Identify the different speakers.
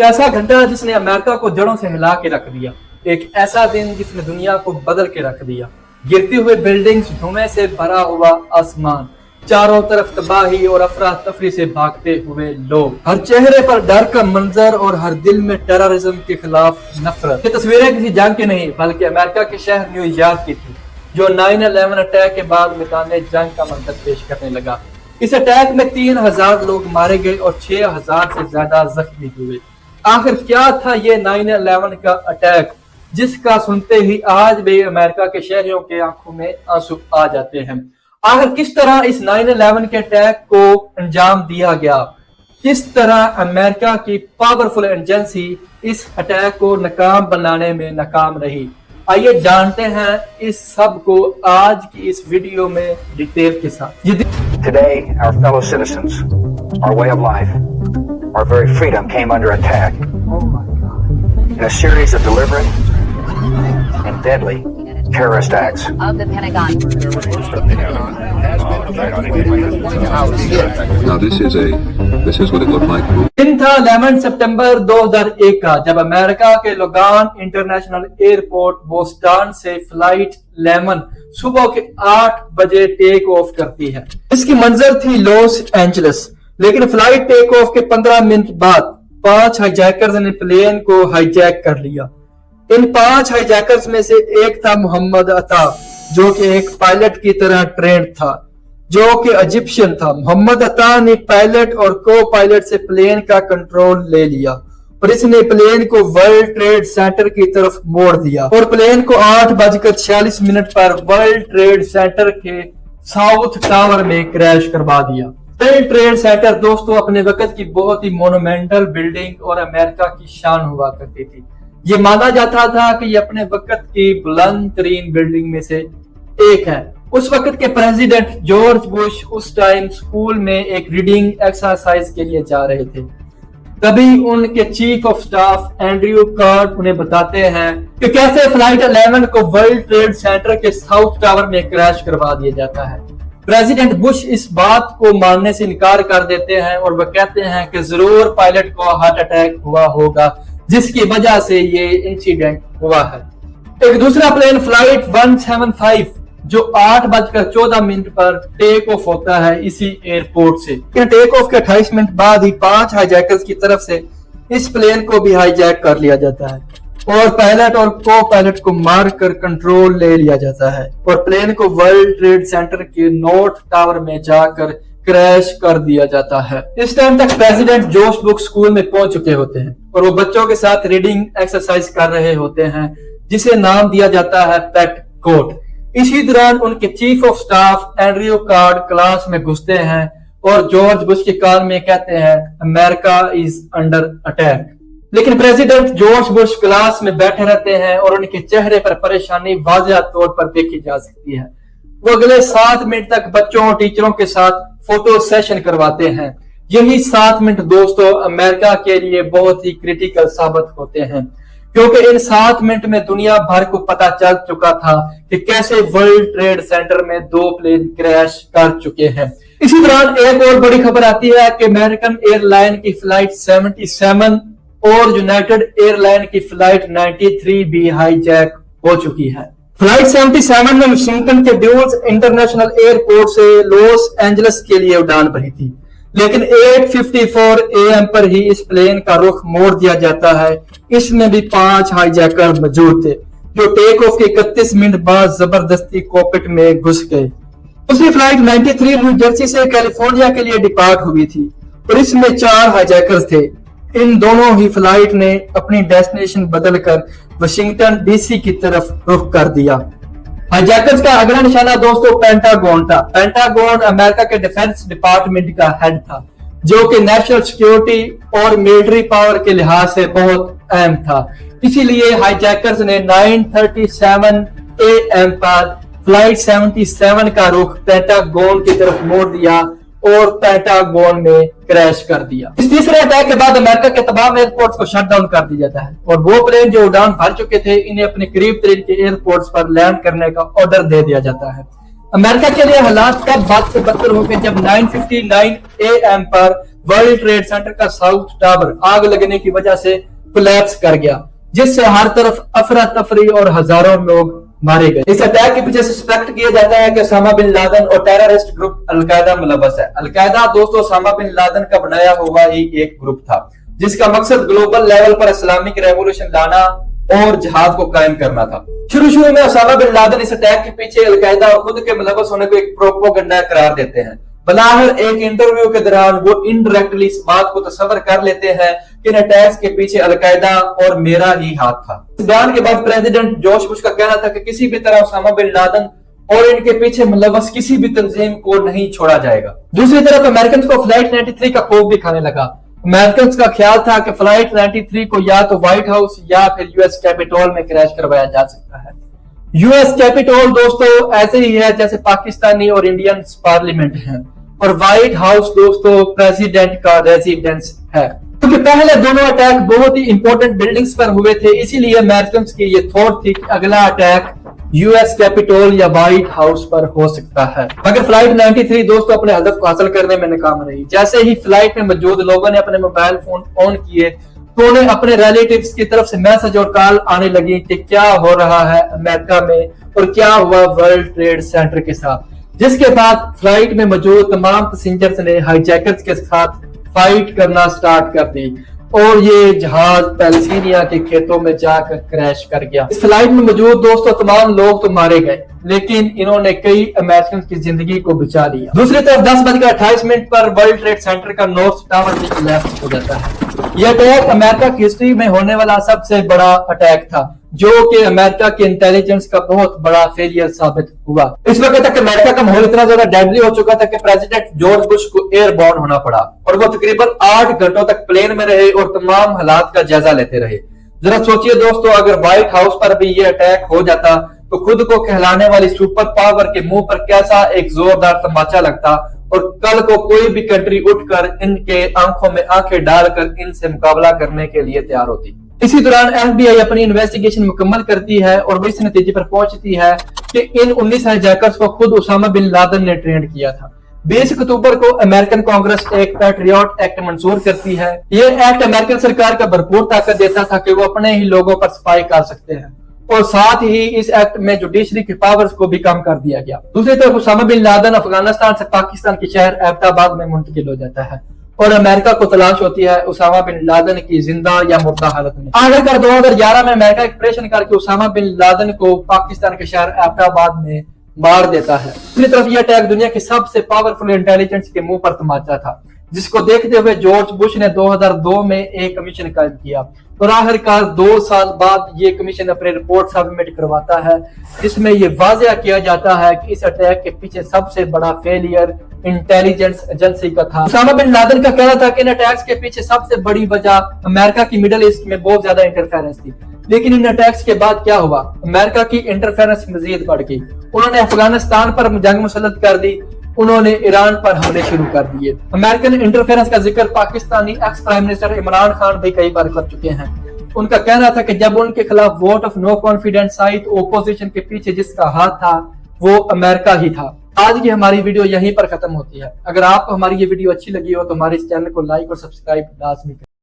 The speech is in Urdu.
Speaker 1: ایسا گھنٹہ جس نے امریکہ کو جڑوں سے ہلا کے رکھ دیا، ایک ایسا دن جس نے دنیا کو بدل کے رکھ دیا، گرتی ہوئے بلڈنگز، دھوئیں سے بھرا ہوا آسمان، چاروں طرف تباہی اور افراتفری سے بھاگتے ہوئے لوگ، ہر چہرے پر ڈر کا منظر اور ہر دل میں ٹیررزم کے خلاف نفرت۔ یہ تصویریں کسی جنگ کی نہیں بلکہ امریکہ کے شہر نیو یارک کی تھی، جو 9/11 اٹیک کے بعد میدان جنگ کا منظر پیش کرنے لگا۔ اس اٹیک میں 3000 لوگ مارے گئے اور 6000 سے زیادہ زخمی ہوئے۔ آخر کیا تھا یہ 9/11 کا اٹیک، جس کا سنتے ہی آج بھی امریکہ کے شہریوں کے آنکھوں میں آنسو آ جاتے ہیں؟ آخر کس طرح اس 9/11 کے اٹیک کو انجام دیا گیا؟ کس طرح امریکہ کی پاورفل ایجنسی اس اٹیک کو ناکام بنانے میں ناکام رہی؟ آئیے جانتے ہیں اس سب کو آج کی اس ویڈیو میں ڈیٹیل کے ساتھ۔
Speaker 2: Today, our fellow citizens, our way of life, our very freedom came under attack in a series of deliberate and deadly terrorist acts
Speaker 3: of the Pentagon.
Speaker 4: Now this is what it looked like.
Speaker 1: دن تھا 11 سپٹمبر 2001 کا، جب امریکہ کے لوگان انٹرنیشنل ایئرپورٹ بوسٹن سے فلائٹ 11 صبح کے 8 بجے ٹیک آف کرتی ہے۔ اس کی منظر تھی لاس اینجلس، لیکن فلائٹ ٹیک آف کے 15 منٹ بعد 5 ہائی جیکرز نے پلین کو ہائی جیک کر لیا۔ ان 5 ہائی جیکرز میں سے ایک تھا محمد عطا، جو کہ ایک پائلٹ کی طرح ٹرینڈ تھا، جو کہ ایجپشین تھا۔ محمد عطا نے پائلٹ اور کو پائلٹ سے پلین کا کنٹرول لے لیا اور اس نے پلین کو ورلڈ ٹریڈ سینٹر کی طرف موڑ دیا اور پلین کو 8:46 پر ورلڈ ٹریڈ سینٹر کے ساؤتھ ٹاور میں کریش کروا دیا۔ ورلڈ ٹریڈ سینٹر دوستو اپنے وقت کی بہت ہی مونومنٹل بلڈنگ اور امریکہ کی شان ہوا کرتی تھی۔ یہ مانا جاتا تھا کہ یہ اپنے وقت کی بلند ترین بلڈنگ میں سے ایک ہے۔ اس وقت کے پریزیڈنٹ جارج بش اس ٹائم سکول میں ایک ریڈنگ ایکسرسائز کے لیے جا رہے تھے، تبھی ان کے chief of staff Andrew card انہیں بتاتے ہیں کہ کیسے فلائٹ 11 کو ورلڈ ٹریڈ سینٹر کے ساؤتھ ٹاور میں کریش کروا دیا جاتا ہے۔ پریزیڈنٹ بش اس بات کو ماننے سے انکار کر دیتے ہیں اور وہ کہتے ہیں کہ ضرور پائلٹ کو ہارٹ اٹیک ہوا ہوگا، جس کی وجہ سے یہ انسیڈنٹ ہوا ہے۔ ایک دوسرا پلین فلائٹ 175 جو 8:14 پر ٹیک آف ہوتا ہے اسی ایئرپورٹ سے۔ ٹیک آف کے 28 منٹ بعد ہی 5 ہائی جیکرز کی طرف سے اس پلین کو بھی ہائی جیک کر لیا جاتا ہے اور پائلٹ اور کو پائلٹ کو مار کر کنٹرول لے لیا جاتا ہے اور پلین کو ورلڈ ٹریڈ سینٹر کے نارتھ ٹاور میں جا کر کریش کر دیا جاتا ہے۔ اس ٹائم تک پریزیڈنٹ جوش بک سکول میں پہنچ چکے ہوتے ہیں اور وہ بچوں کے ساتھ ریڈنگ ایکسرسائز کر رہے ہوتے ہیں، جسے نام دیا جاتا ہے پیٹ کوٹ۔ اسی دوران ان کے chief of staff Andrew card class میں گھستے ہیں اور جارج بش کے کان میں کہتے ہیں امریکہ از انڈر اٹیک۔ لیکن پریزیڈنٹ جارج بش کلاس میں بیٹھے رہتے ہیں اور ان کے چہرے پر پریشانی واضح طور پر دیکھی جا سکتی ہے۔ وہ اگلے 7 منٹ تک بچوں اور ٹیچروں کے ساتھ فوٹو سیشن کرواتے ہیں۔ یہی 7 منٹ دوستو امریکہ کے لیے بہت ہی کریٹیکل ثابت ہوتے ہیں، کیونکہ ان 7 منٹ میں دنیا بھر کو پتا چل چکا تھا کہ کیسے ورلڈ ٹریڈ سینٹر میں 2 پلین کریش کر چکے ہیں۔ اسی دوران ایک اور بڑی خبر آتی ہے کہ امریکن ایئر لائن کی فلائٹ 77 اور یونائیٹڈ ایئر لائن کی فلائٹ 93 بھی ہائی جیک ہو چکی ہے۔ فلائٹ 77 نے واشنگٹن کے ڈیولز انٹرنیشنل ایئرپورٹ سے لاس اینجلس کے لیے اڑان بھری تھی، لیکن 8:54 AM per he us plane کا رخ موڑ دیا جاتا ہے۔ اس میں بھی 5 ہائی جیکر موجود تھے، جو ٹیک آف کے 31 منٹ بعد زبردستی کوکپٹ میں گھس گئے۔ دوسری فلائٹ 93 نیو جرسی سے کیلیفورنیا کے لیے ڈپارٹ ہوئی تھی اور اس میں 4 ہائی جیکرز تھے۔ ان دونوں ہی فلائٹ نے اپنی ڈیسٹینیشن بدل کر واشنگٹن ڈی سی کی طرف رخ کر دیا۔ ہائی جیکرز کا اگلا نشانہ دوستو پینٹاگون تھا۔ پینٹاگون امریکہ کے ڈیفنس ڈپارٹمنٹ کا ہیڈ تھا، جو کہ نیشنل سیکیورٹی اور ملٹری پاور کے لحاظ سے بہت اہم تھا۔ اسی لیے ہائی جیکرز نے 9:37 AM پر فلائٹ 77 کا رخ پینٹاگون کی طرف موڑ دیا اور پینٹاگون میں کریش کر دیا۔ اس تیسرے اٹیک کے بعد امریکہ کے تمام ایئرپورٹس کو شٹ ڈاؤن کر دیا جاتا ہے اور وہ پلین جو اڑان بھر چکے تھے انہیں اپنے قریب ترین کے ایئرپورٹس پر لینڈ کرنے کا آرڈر دے دیا جاتا ہے۔ امریکہ کے لیے حالات تب بد سے بدتر ہو گئے جب 9:59 AM پر ورلڈ ٹریڈ سینٹر کا ساؤتھ ٹاور آگ لگنے کی وجہ سے کولیپس کر گیا، جس سے ہر طرف افراتفری اور ہزاروں لوگ مارے گئے۔ اس اٹیک کے پیچھے سسپیکٹ کیا جاتا ہے کہ اسامہ بن لادن اور ٹیررسٹ گروپ القاعدہ ملوث ہے۔ القاعدہ دوستو اسامہ بن لادن کا بنایا ہوا ہی ایک گروپ تھا جس کا مقصد گلوبل لیول پر اسلامک ریولوشن لانا اور جہاد کو قائم کرنا تھا۔ شروع میں اسامہ بن لادن اس اٹیک کے پیچھے القاعدہ اور خود کے ملوث ہونے کو ایک پروپوگنڈا قرار دیتے ہیں۔ بلاخر ایک انٹرویو کے دوران وہ انڈائریکٹلی اس بات کو تصور کر لیتے ہیں کہ ان اٹیکس کے پیچھے القاعدہ اور میرا ہی ہاتھ تھا۔ اس بیان کے بعد پریزیڈنٹ جارج بش کا کہنا تھا کہ کسی بھی طرح اسامہ بن لادن اور ان کے پیچھے ملوث کسی بھی تنظیم کو نہیں چھوڑا جائے گا۔ دوسری طرف امریکنز کو فلائٹ 93 کا خوف بھی کھانے لگا۔ امریکنز کا خیال تھا کہ فلائٹ 93 کو یا تو وائٹ ہاؤس یا پھر US کیپٹول میں کریش کروایا جا سکتا ہے۔ US کیپٹول دوستو ایسے ہی ہے جیسے پاکستانی اور انڈین پارلیمنٹ ہیں، اور وائٹ ہاؤس دوستو پریزیڈنٹ کا ریزیڈنس ہے۔ کیونکہ پہلے دونوں اٹیک بہت ہی امپورٹنٹ بلڈنگز پر ہوئے تھے، اسی لیے امریکنز کی یہ تھوٹ تھی کہ اگلا اٹیک US کیپٹول یا وائٹ ہاؤس پر ہو سکتا ہے۔ مگر فلائٹ 93 دوستو اپنے ہدف کو حاصل کرنے میں ناکام رہی۔ جیسے ہی فلائٹ میں موجود لوگوں نے اپنے موبائل فون آن کیے تو انہیں اپنے ریلیٹیوز کی طرف سے میسج اور کال آنے لگی کہ کیا ہو رہا ہے امریکہ میں اور کیا ہوا ورلڈ ٹریڈ سینٹر کے ساتھ، جس کے بعد فلائٹ میں موجود تمام پیسنجرز نے ہائی جیکرز کے ساتھ فائٹ کرنا سٹارٹ کر دی اور یہ جہاز پیلسٹینیا کے کھیتوں میں جا کر کریش کر گیا۔ اس فلائٹ میں موجود دوستو تمام لوگ تو مارے گئے، لیکن انہوں نے کئی امریکن کی زندگی کو بچا لیا۔ دوسری طرف 10:28 پر ورلڈ ٹریڈ سینٹر کا نارتھ ٹاور بھی کولیپس ہو جاتا ہے۔ یہ اٹیک امریکہ کی ہسٹری میں ہونے والا سب سے بڑا اٹیک تھا، جو کہ امریکہ کے انٹیلیجنس کا بہت بڑا فیلئر ثابت ہوا۔ اس وقت تک امریکہ کا ماحول اتنا زیادہ ڈیڈلی ہو چکا تھا کہ پریزیڈنٹ جارج بش کو ایئر بورن ہونا پڑا، اور وہ تقریباً 8 گھنٹوں تک پلین میں رہے اور تمام حالات کا جائزہ لیتے رہے۔ ذرا سوچئے دوستو، اگر وائٹ ہاؤس پر بھی یہ اٹیک ہو جاتا تو خود کو کہلانے والی سپر پاور کے منہ پر کیسا ایک زوردار تماچا لگتا، اور کل کو کوئی بھی کنٹری اٹھ کر ان کے آنکھوں میں آنکھیں ڈال کر ان سے مقابلہ کرنے کے لیے تیار ہوتی۔ اسی دوران FBI اپنی انویسٹیگیشن مکمل کرتی ہے اور وہ اس نتیجے پر پہنچتی ہے کہ ان 19 ہائی جیکرز کو خود اسامہ بن لادن نے ٹرینڈ کیا تھا۔ 20 اکتوبر کو امریکن کانگریس ایک پیٹریوٹ ایکٹ منظور کرتی ہے۔ یہ ایکٹ امریکن سرکار کا بھرپور طاقت دیتا تھا کہ وہ اپنے ہی لوگوں پر سپائی کر سکتے ہیں، اور ساتھ ہی اس ایکٹ میں جوڈیشری کی پاورز کو بھی کم کر دیا گیا۔ دوسری طرف اسامہ بن لادن افغانستان سے پاکستان کے شہر ایبٹ آباد میں منتقل ہو جاتا ہے، اور امریکہ کو تلاش ہوتی ہے اسامہ بن لادن کی زندہ یا مردہ حالت میں۔ آخرکار 2011 میں امریکہ ایک آپریشن کر کے اسامہ بن لادن کو پاکستان کے شہر ایبٹ آباد میں مار دیتا ہے۔ دوسری طرف یہ اٹیک دنیا کی سب سے پاورفل انٹیلیجنس کے منہ پر تماچا تھا، جس کو دیکھتے ہوئے جارج بش نے 2002 میں ایک کمیشن قائم کیا، اور آخرکار 2 سال بعد یہ کمیشن اپنی رپورٹ سبمٹ کرواتا ہے، جس میں یہ واضح کیا جاتا ہے کہ اس اٹیک کے پیچھے سب سے بڑا فیلئر انٹیلیجنس ایجنسی کا تھا۔ اسامہ بن لادن کا کہنا تھا کہ ان اٹیکس کے پیچھے سب سے بڑی وجہ امریکہ کی مڈل ایسٹ میں بہت زیادہ انٹرفیرنس تھی، لیکن ان اٹیکس کے بعد کیا ہوا؟ امریکہ کی انٹرفیرنس مزید بڑھ گئی۔ انہوں نے افغانستان پر جنگ مسلط کر دی، انہوں نے ایران پر حملے شروع کر دیے۔ امریکن انٹرفیرنس کا ذکر Pakistani ex prime minister Imran Khan بھی کئی بار کر چکے ہیں۔ ان کا کہنا تھا کہ جب ان کے خلاف ووٹ آف نو کانفیڈنس آئی تو اپوزیشن کے پیچھے جس کا ہاتھ تھا وہ امریکہ ہی تھا۔ آج کی ہماری ویڈیو یہیں پر ختم ہوتی ہے۔ اگر آپ کو ہماری یہ ویڈیو اچھی لگی ہو تو ہمارے اس چینل کو لائک اور سبسکرائب لازمی کریں۔